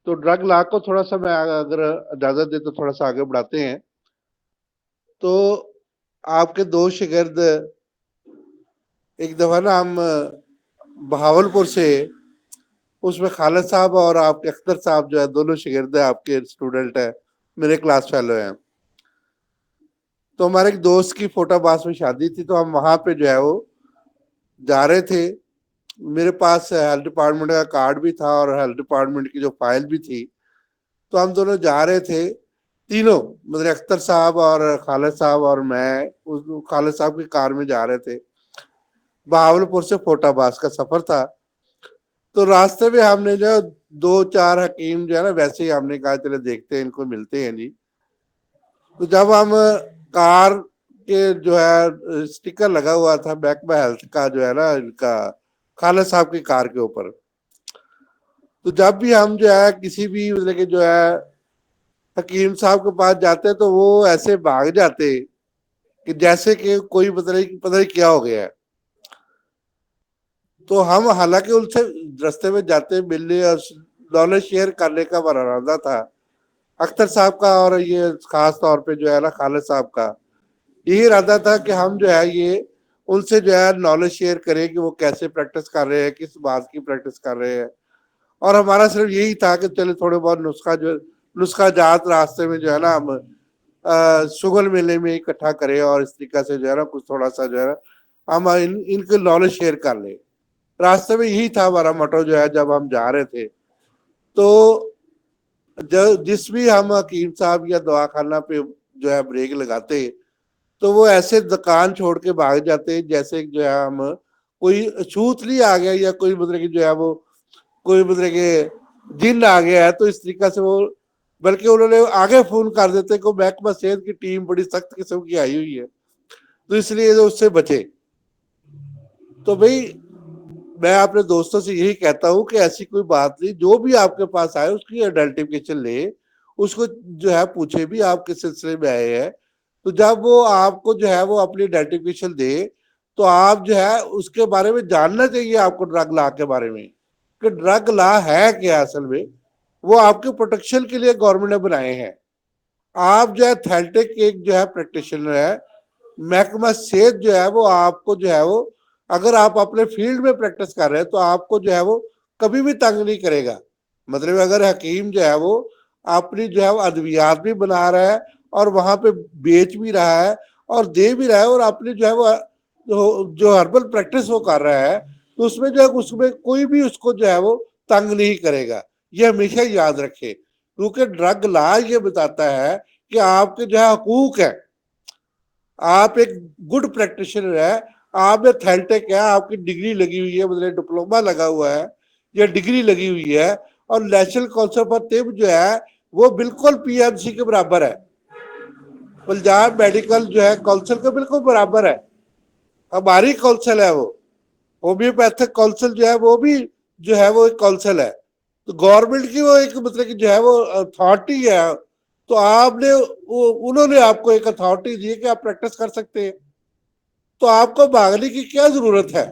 تو ڈرگ لا کو تھوڑا سا میں اگر اجازت دے تو تھوڑا سا آگے بڑھاتے ہیں. تو آپ کے دو شاگرد ایک دفعہ نا ہم بہاول پور سے، اس میں خالد صاحب اور آپ کے اختر صاحب جو ہے دونوں شاگرد ہیں، آپ کے اسٹوڈنٹ ہیں، میرے کلاس فیلو ہیں. تو ہمارے ایک دوست کی فوٹو باس میں شادی تھی، تو ہم وہاں پہ جو ہے وہ جا رہے تھے. میرے پاس ہیلتھ ڈپارٹمنٹ کا کارڈ بھی تھا اور ہیلتھ ڈپارٹمنٹ کی جو فائل بھی تھی. تو ہم دونوں جا رہے تھے تینوں، مطلب اختر صاحب اور خالد صاحب اور میں خالد صاحب کی کار میں جا رہے تھے. بہاول پور سے فوٹا آباد کا سفر تھا. تو راستے میں ہم نے جو دو چار حکیم جو ہے نا، ویسے ہی ہم نے کہا چلے دیکھتے ہیں ان کو ملتے ہیں جی. تو جب ہم کار کے جو ہے اسٹیکر لگا ہوا تھا بیک بائی ہیلتھ کا جو ہے نا ان کا خالد صاحب کی کار کے اوپر، تو جب بھی ہم جو ہے کسی بھی مطلب کہ جو ہے حکیم صاحب کے پاس جاتے تو وہ ایسے بھاگ جاتے کہ جیسے کہ کوئی پتہ نہیں کیا ہو گیا ہے. تو ہم حالانکہ ان سے رستے میں جاتے ملنے اور نالج شیئر کرنے کا ہمارا ارادہ تھا. اختر صاحب کا اور یہ خاص طور پہ جو ہے نا خالد صاحب کا یہی ارادہ تھا کہ ہم جو ہے یہ ان سے جو ہے نالج شیئر کریں کہ وہ کیسے پریکٹس کر رہے ہیں، کس بات کی پریکٹس کر رہے ہیں. اور ہمارا صرف یہی تھا کہ چلے تھوڑے بہت نسخہ جات راستے میں جو ہے نا ہم شغل میلے میں اکٹھا کریں اور اس طریقے سے جو ہے نا کچھ تھوڑا سا جو ہے ہم ان کے نالج شیئر کر لیں. راستے میں یہی تھا ہمارا موٹو جو ہے جب ہم جا رہے تھے. تو جس بھی ہم حکیم صاحب یا دوا خانہ پہ جو ہے بریک لگاتے تو وہ ایسے دکان چھوڑ کے بھاگ جاتے جیسے جو ہے ہم کوئی چھوت لی آ گیا یا کوئی مطلب کہ جو ہے وہ کوئی مطلب کہ جن آ گیا ہے. تو اس طریقے سے وہ بلکہ انہوں نے آگے فون کر دیتے کہ محکمہ صحت کی ٹیم بڑی سخت قسم کی آئی ہوئی ہے، تو اس لیے اس سے بچے. تو بھائی میں اپنے دوستوں سے یہی کہتا ہوں کہ ایسی کوئی بات نہیں، جو بھی آپ کے پاس آئے اس کی آئیڈینٹیفکیشن لے، اس کو جو ہے پوچھے بھی آپ کس سلسلے میں آئے ہیں. تو جب وہ آپ کو جو ہے وہ اپنی آئیڈینٹیفکیشن دے تو آپ جو ہے اس کے بارے میں جاننا چاہیے آپ کو ڈرگ لا کے بارے میں کہ ڈرگ لا ہے کیا. اصل میں وہ آپ کے پروٹیکشن کے لیے گورنمنٹ نے بنائے ہیں. آپ جو ہے تھیلٹک ایک جو ہے پریکٹیشنر ہے، محکمہ صحت جو ہے وہ آپ کو جو ہے وہ اگر آپ اپنے فیلڈ میں پریکٹس کر رہے ہیں تو آپ کو جو ہے وہ کبھی بھی تنگ نہیں کرے گا. مطلب اگر حکیم جو ہے وہ اپنی جو ہے وہ ادویات بھی بنا رہا ہے اور وہاں پہ بیچ بھی رہا ہے اور دے بھی رہا ہے اور اپنی جو ہے وہ جو ہربل پریکٹس وہ کر رہا ہے، تو اس میں جو ہے اس میں کوئی بھی اس کو جو ہے وہ تنگ نہیں کرے گا. یہ ہمیشہ یاد رکھے، کیونکہ ڈرگ لا یہ بتاتا ہے کہ آپ کے جو ہے حقوق ہے. آپ ایک گڈ پریکٹیشنر ہے، آپ نے تھیلٹک ہے، آپ کی ڈگری لگی ہوئی ہے، مطلب ڈپلوما لگا ہوا ہے یا ڈگری لگی ہوئی ہے، اور نیشنل کونسل فار طب جو ہے وہ بالکل پی ایم سی کے برابر ہے، پنجاب میڈیکل جو ہے کونسل کے بالکل برابر ہے. ہماری کونسل ہے، وہ ہومیوپیتھک کونسل جو ہے وہ بھی جو ہے وہ ایک کونسل ہے. تو گورنمنٹ کی وہ ایک مطلب کہ جو ہے وہ اتھارٹی ہے. تو آپ نے انہوں نے آپ کو ایک اتھارٹی دی کہ آپ پریکٹس کر سکتے ہیں. تو آپ کو بھاگنے کی کیا ضرورت ہے،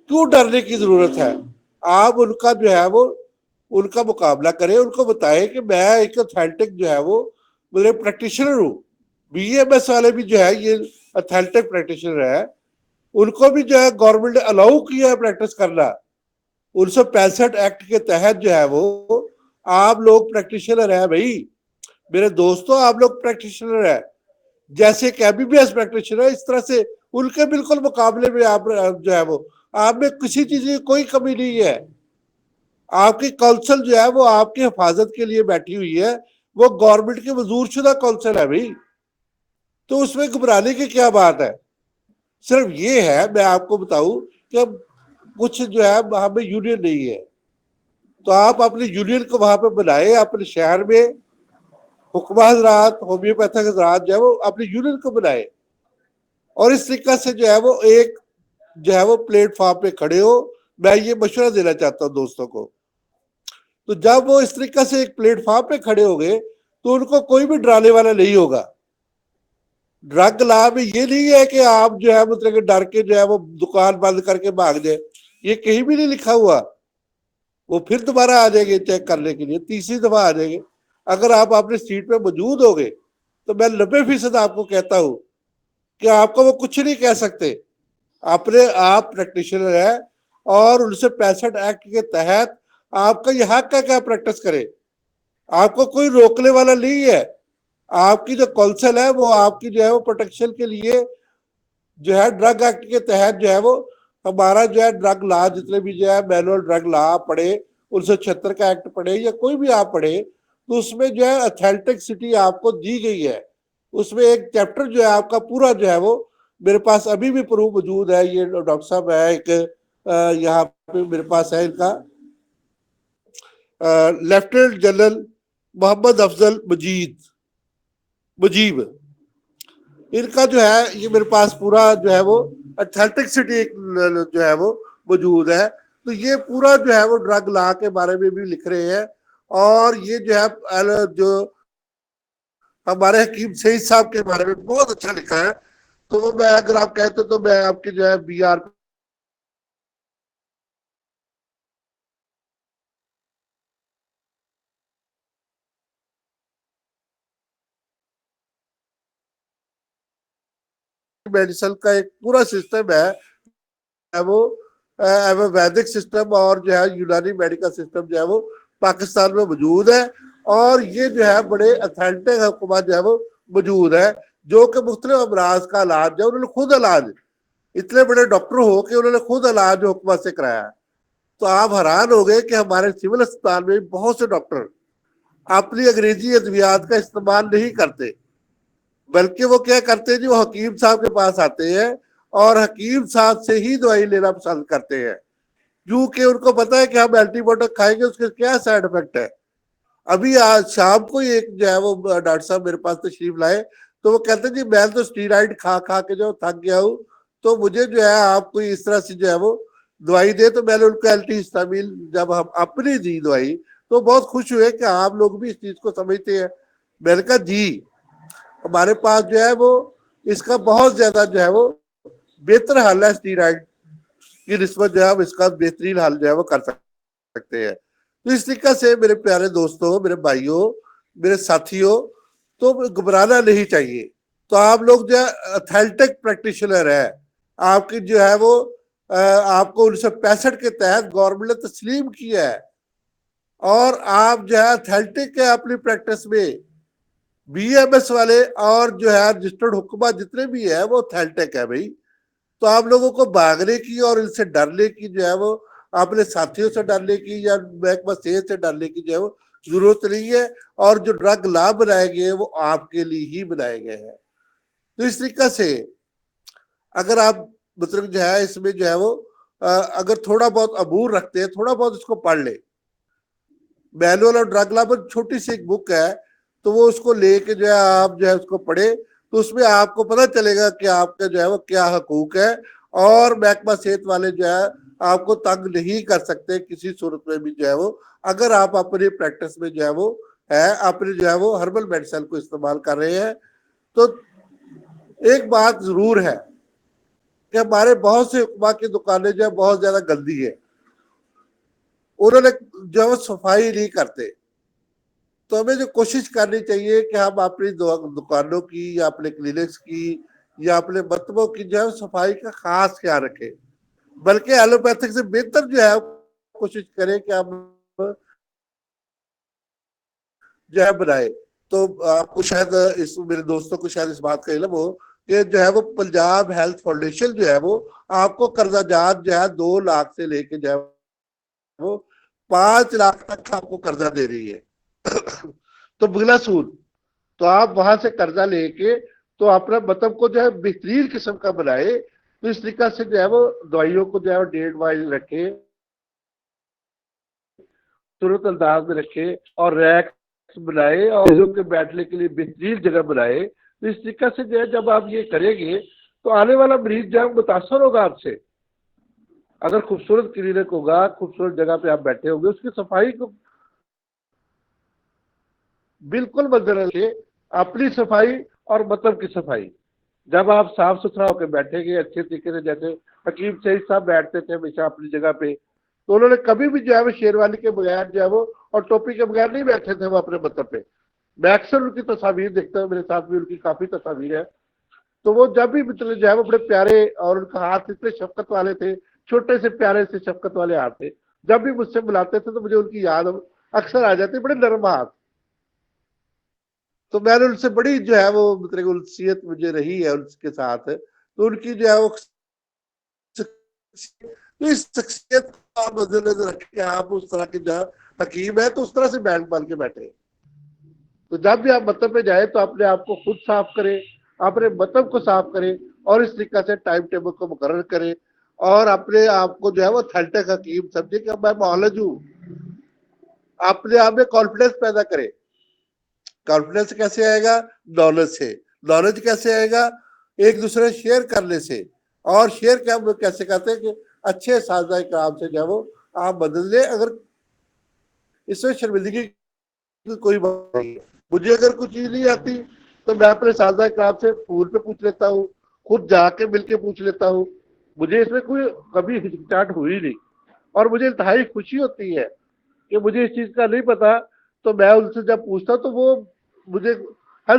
کیوں ڈرنے کی ضرورت ہے؟ آپ ان کا جو ہے وہ ان کا مقابلہ کریں، ان کو بتائیں کہ میں ایک اتھیلٹک جو ہے وہ میرے پریکٹیشنر ہوں. بی ایم ایس والے بھی جو ہے یہ اتھیلٹک پریکٹیشنر ہے، ان کو بھی جو ہے گورنمنٹ نے الاؤ کیا ہے پریکٹس کرنا. 1965 ایکٹ کے تحت جو ہے وہ آپ لوگ پریکٹیشنر ہیں. بھائی میرے دوستوں، آپ لوگ پریکٹیشنر ہیں، جیسے کہ بی ایس پریکٹیشنر ہے اس طرح سے ان کے بالکل مقابلے میں آپ جو ہے وہ آپ میں کسی چیز کی کوئی کمی نہیں ہے. آپ کی کونسل جو ہے وہ آپ کی حفاظت کے لیے بیٹھی ہوئی ہے، وہ گورنمنٹ کی منظور شدہ کونسل ہے. بھائی تو اس میں گھبرانے کی کیا بات ہے؟ صرف یہ ہے میں آپ کو بتاؤں کہ کچھ جو ہے وہاں پہ یونین نہیں ہے، تو آپ اپنے یونین کو وہاں پہ بنائے اپنے شہر میں. حکمہ حضرات، ہومیوپیتھک حضرات جو ہے وہ اپنے یونین کو بنائے اور اس طریقے سے جو ہے وہ ایک جو ہے وہ پلیٹ فارم پہ کھڑے ہو. میں یہ مشورہ دینا چاہتا ہوں دوستوں کو. تو جب وہ اس طریقے سے ایک پلیٹ فارم پہ کھڑے ہو گئے تو ان کو کوئی بھی ڈرانے والا نہیں ہوگا. ڈرگ لا میں یہ نہیں ہے کہ آپ جو ہے مطلب کہ ڈر کے جو ہے وہ دکان بند کر کے بھاگ جائے، یہ کہیں بھی نہیں لکھا ہوا. وہ پھر دوبارہ آ جائیں گے چیک کرنے کے لیے، تیسری دفعہ آ جائیں گے۔ اگر آپ اپنی سیٹ پہ موجود ہو گے تو میں 90% آپ کو کہتا ہوں کہ آپ کو وہ کچھ نہیں کہہ سکتے۔ اپنے آپ پریکٹیشنر ہے اور 1965 ایکٹ کے تحت آپ کا یہ حق ہے کہ آپ پریکٹس کریں، آپ کو کوئی روکنے والا نہیں ہے۔ آپ کی جو کونسل ہے وہ آپ کی جو ہے وہ پروٹیکشن کے لیے جو ہے ڈرگ ایکٹ کے تحت جو ہے وہ ہمارا جو ہے ڈرگ لا، جتنے بھی جو ہے مینول ڈرگ لا پڑھے، 1976 کا ایکٹ پڑھے یا کوئی بھی آپ پڑھے، تو اس میں جو ہے اتھینٹک سٹی آپ کو دی گئی ہے۔ اس میں ایک چیپٹر جو ہے آپ کا پورا جو ہے وہ میرے پاس ابھی بھی پروف موجود ہے۔ یہ ڈاکٹر صاحب ہے ایک یہاں پہ میرے پاس ہے، ان کا لیفٹیننٹ جنرل محمد افضل مجیب، ان کا جو ہے یہ میرے پاس پورا جو ہے وہ اتھینٹک سٹی جو ہے وہ موجود ہے۔ تو یہ پورا جو ہے وہ ڈرگ لا کے بارے میں بھی لکھ رہے ہیں، اور یہ جو ہے جو ہمارے حکیم سعید صاحب کے بارے میں بہت اچھا لکھا ہے۔ تو میں اگر آپ کہتے تو میں آپ کی جو ہے بی آر میڈیسن کا ایک پورا سسٹم ہے وہ ویدک سسٹم اور جو ہے یونانی میڈیکل سسٹم جو ہے وہ پاکستان میں موجود ہے، اور یہ جو ہے بڑے اتھینٹک حکومت جو ہے وہ موجود ہے، جو کہ مختلف امراض کا علاج جو انہوں نے خود علاج، اتنے بڑے ڈاکٹر ہو کہ انہوں نے خود علاج حکومت سے کرایا ہے۔ تو آپ حیران ہو گئے کہ ہمارے سول اسپتال میں بہت سے ڈاکٹر اپنی انگریزی ادویات کا استعمال نہیں کرتے، بلکہ وہ کیا کرتے ہیں، جو حکیم صاحب کے پاس آتے ہیں اور حکیم صاحب سے ہی دوائی لینا پسند کرتے ہیں، کیونکہ ان کو پتا ہے کہ ہم اینٹی بائیوٹک کھائیں گے اس کے کیا سائڈ افیکٹ ہے۔ ابھی آج شام کو ایک جو ہے وہ ڈاکٹر صاحب میرے پاس تشریف لائے، تو وہ کہتے ہیں جی میں تو اسٹیرائڈ کھا کھا کے جو تھک گیا ہوں، تو مجھے جو ہے آپ کو اس طرح سے جو ہے وہ دوائی دے۔ تو میں نے ان کو الٹی ہسٹامین جب ہم اپنی دی دوائی تو بہت خوش ہوئے کہ آپ لوگ بھی اس چیز کو سمجھتے ہیں۔ میں نے کہا جی ہمارے پاس جو ہے وہ اس کا بہت زیادہ جو ہے وہ بہتر حل ہے، اسٹیرائڈ کی نسبت جو ہے ہم اس کا بہترین حل جو ہے وہ کر سکتے ہیں۔ تو اس طریقے سے میرے پیارے دوستوں، میرے بھائیوں، میرے ساتھیوں، تو گھبرانا نہیں چاہیے۔ تو آپ لوگ جو ہے اتھینٹک پریکٹیشنر ہے، آپ کی جو ہے وہ آپ کو 1965 کے تحت گورنمنٹ نے تسلیم کیا ہے، اور آپ جو ہے اتھینٹک ہے اپنی پریکٹس میں۔ بی ایم ایس والے اور جو ہے رجسٹرڈ حکومت جتنے بھی ہے وہ اتھینٹک ہے بھائی۔ تو آپ لوگوں کو بھاگنے کی اور ان سے ڈرنے کی جو ہے وہ اپنے ساتھیوں سے ڈرنے کی یا محکمہ صحت سے ڈرنے کی جو ہے وہ ضرورت نہیں ہے، اور جو ڈرگ لا بنائے گئے وہ آپ کے لیے ہی بنائے گئے ہیں۔ تو اس طریقے سے اگر آپ مطلب جو ہے اس میں جو ہے وہ اگر تھوڑا بہت عبور رکھتے ہیں، تھوڑا بہت اس کو پڑھ لیں، مینول اور ڈرگ لا پر چھوٹی سی ایک بک ہے، تو وہ اس کو لے کے جو ہے آپ جو ہے اس کو پڑھے، تو اس میں آپ کو پتہ چلے گا کہ آپ کا جو ہے وہ کیا حقوق ہے، اور محکمہ صحت والے جو ہے آپ کو تنگ نہیں کر سکتے کسی صورت میں بھی جو ہے وہ، اگر آپ اپنی پریکٹس میں جو ہے وہ اپنی جو ہے وہ ہربل میڈیسن کو استعمال کر رہے ہیں۔ تو ایک بات ضرور ہے کہ ہمارے بہت سے حکما کی دکانیں جو ہے بہت زیادہ گندی ہے، انہوں نے جو ہے صفائی نہیں کرتے۔ تو ہمیں جو کوشش کرنی چاہیے کہ ہم اپنی دکانوں کی یا اپنے کلینکس کی یا اپنے مکتبوں کی جو ہے صفائی کا خاص خیال رکھیں، بلکہ ایلوپیتھک سے بہتر جو ہے کوشش کریں کہ ہم جو ہے بنائے۔ تو آپ کو شاید میرے دوستوں کو شاید اس بات کا علم ہو کہ جو ہے وہ پنجاب ہیلتھ فاؤنڈیشن جو ہے وہ آپ کو قرضہ جات جو ہے 2 لاکھ سے لے کے جو ہے وہ 5 لاکھ تک آپ کو قرضہ دے رہی ہے تو بلا سود۔ تو آپ وہاں سے قرضہ لے کے تو اپنا مطلب کو جو ہے بہترین قسم کا بنائے۔ تو اس طریقہ سے جو ہے وہ دوائیوں کو جو ہے ڈیٹ وائز رکھے، صورت انداز میں رکھے، اور ریک بنائے، اور مریضوں کے بیٹھنے کے لیے بہترین جگہ بنائے۔ تو اس طریقے سے جو ہے جب آپ یہ کریں گے تو آنے والا مریض جو ہے متاثر ہوگا آپ سے۔ اگر خوبصورت کلینک ہوگا، خوبصورت جگہ پہ آپ بیٹھے ہوگے، اس کی صفائی کو بالکل مد نظر اپنی صفائی اور مطلب کی صفائی، جب آپ صاف ستھرا ہو کے بیٹھیں گے اچھے طریقے سے، جیسے حکیم سعید صاحب بیٹھتے تھے ہمیشہ اپنی جگہ پہ، تو انہوں نے کبھی بھی جو ہے وہ شیروانی کے بغیر جو ہے وہ اور ٹوپی کے بغیر نہیں بیٹھے تھے وہ اپنے مطلب پہ. میں اکثر ان کی تصاویر دیکھتا ہوں, میرے ساتھ بھی ان کی کافی تصاویر ہے. تو وہ جب بھی مطلب جو ہے وہ بڑے پیارے, اور ان کا ہاتھ اتنے شفقت والے تھے, چھوٹے سے پیارے سے شفقت والے ہاتھ تھے. جب بھی مجھ سے بلاتے تھے تو مجھے ان کی یاد اکثر آ جاتی, بڑے نرم ہاتھ. تو میں نے ان سے بڑی جو ہے وہ مطلب انسیت مجھے رہی ہے ان کے ساتھ. تو ان کی جو ہے وہ اس شخصیت کو آپ مد نظر رکھیں, آپ اس طرح کے جہاں حکیم ہے تو اس طرح سے بیٹھ بال کے بیٹھے. تو جب بھی آپ مطلب پہ جائیں تو اپنے آپ کو خود صاف کریں, اپنے مطلب کو صاف کریں, اور اس طریقے سے ٹائم ٹیبل کو مقرر کریں, اور اپنے آپ کو جو ہے وہ تھنٹک حکیم سمجھے کہ میں معالج ہوں. اپنے آپ میں کانفیڈنس پیدا کرے. کانفیڈنس کیسے آئے گا؟ نالج سے. نالج کیسے آئے گا؟ ایک دوسرے شیئر کرنے سے. اور شیئر کیا کیسے کرتے ہیں کہ اچھے سازہ کام سے جو ہے وہ آپ بدل لیں. اگر اس میں شرمندگی کوئی بات نہیں ہے. مجھے اگر کوئی چیز نہیں آتی تو میں اپنے سازہ کام سے فون پہ پوچھ لیتا ہوں, خود جا کے مل کے پوچھ لیتا ہوں. مجھے اس میں کوئی کبھی ہچکچاہٹ ہوئی نہیں, اور مجھے انتہائی خوشی ہوتی ہے کہ مجھے اس چیز کا نہیں پتا تو میں ان سے جب پوچھتا تو وہ مجھے ہر